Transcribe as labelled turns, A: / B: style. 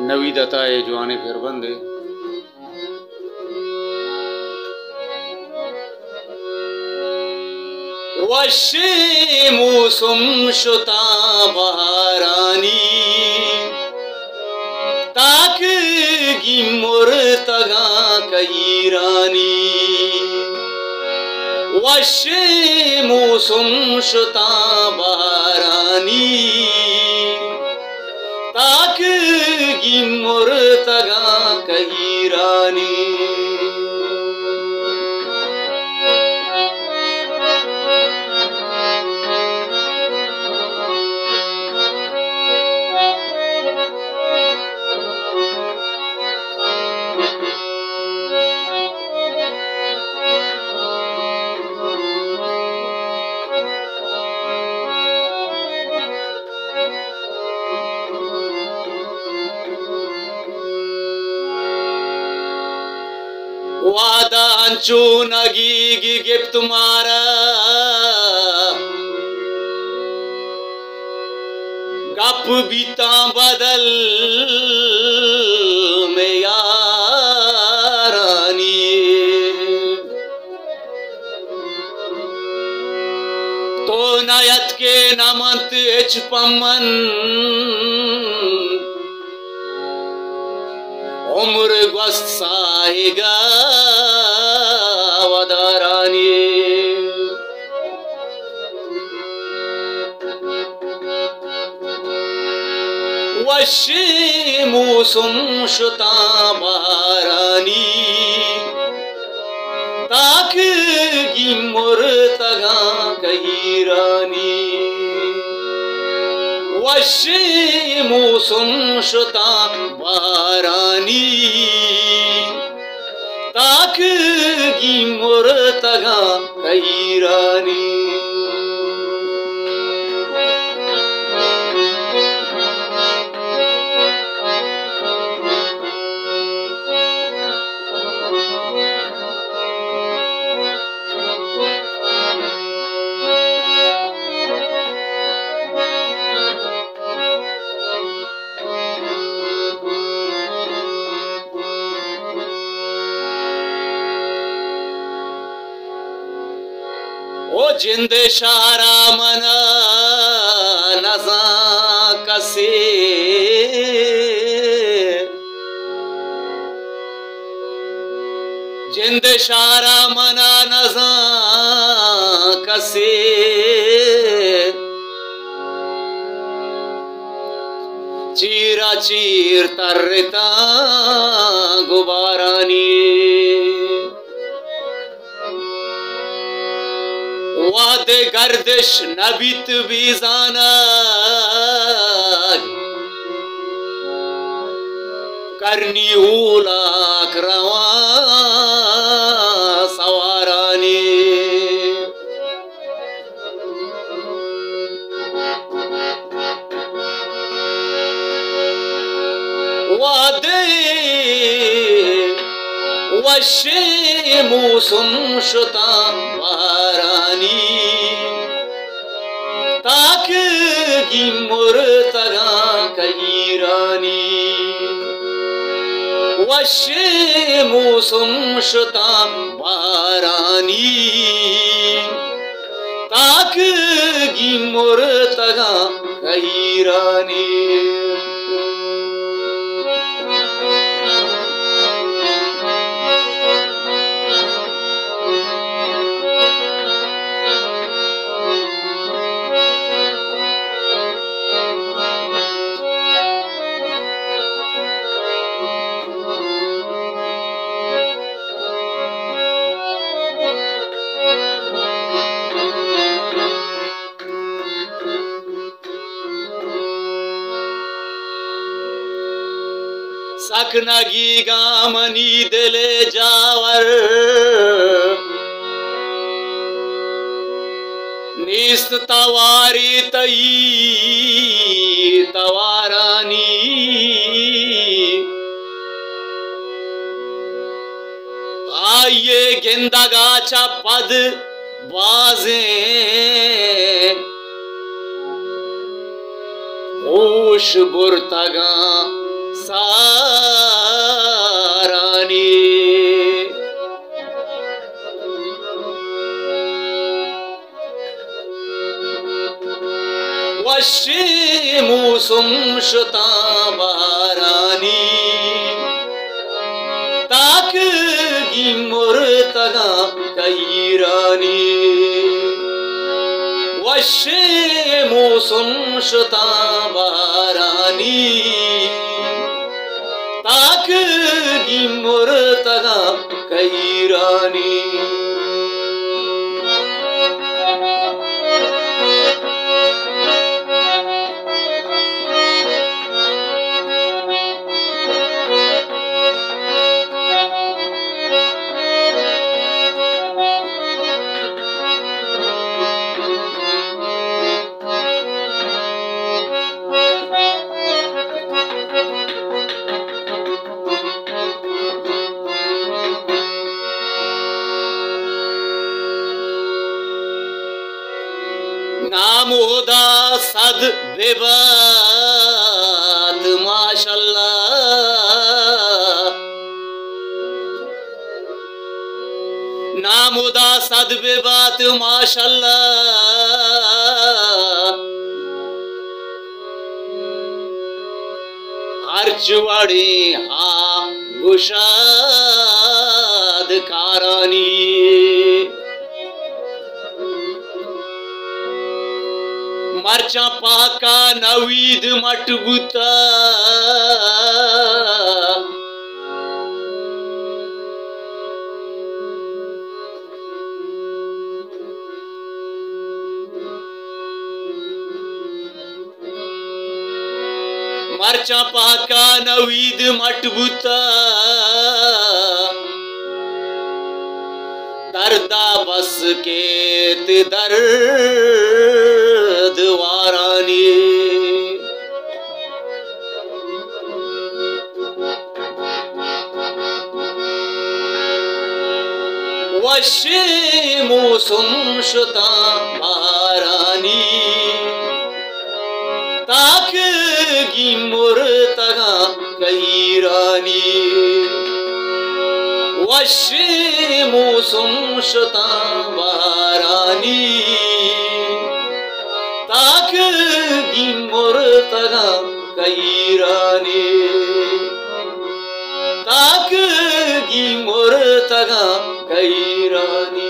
A: नवी दता है जवाने फिर बंदे वशे मौसम शुता बहारानी ताक गिमोर तगा कईरानी वशे मौसम शुता बहारानी ताक गिमोर तगा कईरानी वादा अंचू नगी गिप तुम्हारा गप बीता बदल में यारानी तो नयत के नमंत एच पमन उम्र ग्वस्त साहिगा वदारानी वशे मौसम शुता बहारानी ताक गिमोर तगा कईरानी वशे मौसम शुता बहारानी ताक गिमोर तगा कईरानी ओ जिंदे शारा मना नजा कसे जिंदे शारा मना नजा कसे चीरा चीर तरता गुबारानी वादे गर्दिश नबित बीजाना करनी उलाक रवा सवारानी वादे वशे मौसम शुता बहारानी ताक गिमोर तगा कईरानी वशे मौसम शुता बहारानी ताक गिमोर तगा कईरानी सकनगी गामनी दिले जावर निस्त तवारी तई तवारानी आइए गेंदा गाचा पद बाजे होश बुरतगा सारानी वश्य मुसुम शुता बारानी ताक गिमुर्तगा कैरानी वश्य मुसुम शुता बारानी ताक गिमुर्तगा कैरानी नामुदा सद बेबात माशाल्लाह नामुदा सद बेबात माशाल्लाह अर्चवाड़ी हा गुशाद कारानी मर्चा पाका नवीद मटगुता मर्चा पाका नवीद मटगुता दर्दा बस केत दर्द वारानी वश्य मुसुम शुता बारानी ताक गिमुर्तगा कैरानी वश्य मुसुम शुता बारानी ताक गिमुर्तगा कैरानी ताक गिमुर्तगा कैरानी